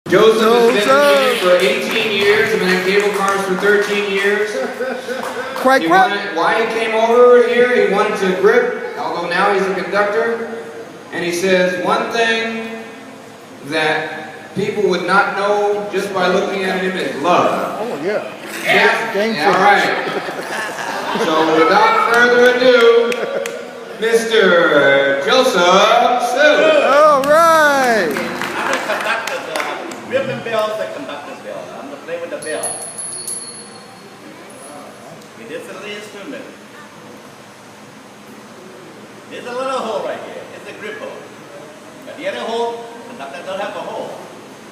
Joseph has been with me for 18 years. I've been in cable cars for 13 years. Why he came over here, he wanted to grip, although now he's a conductor. And he says one thing that people would not know just by looking at him is love. Oh, yeah. Yeah, all right. So without further ado, Mr. Joseph Sue. All right. I'm the conductor's ribbon bell's the conductor's bell. I'm the play with the bell. It is a little instrument. There's a little hole right here. It's a grip hole. But the other hole, conductor don't have a hole.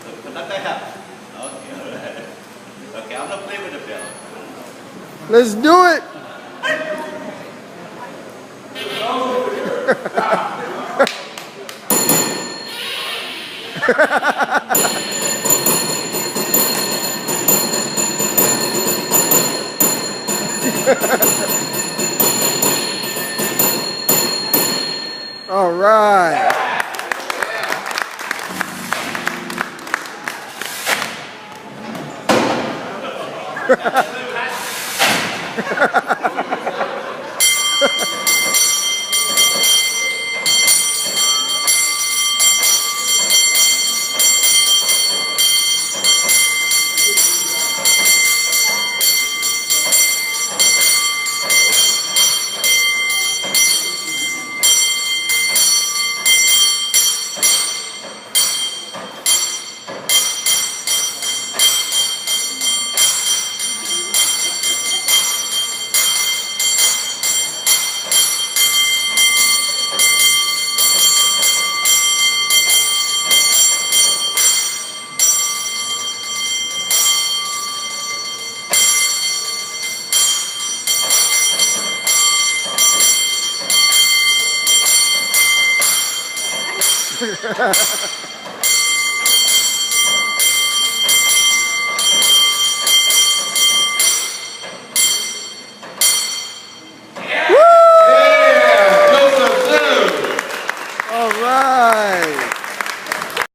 The conductor has. Okay, all right. Okay, I'm gonna play with the bell. Let's do it. All right. Ha ha ha.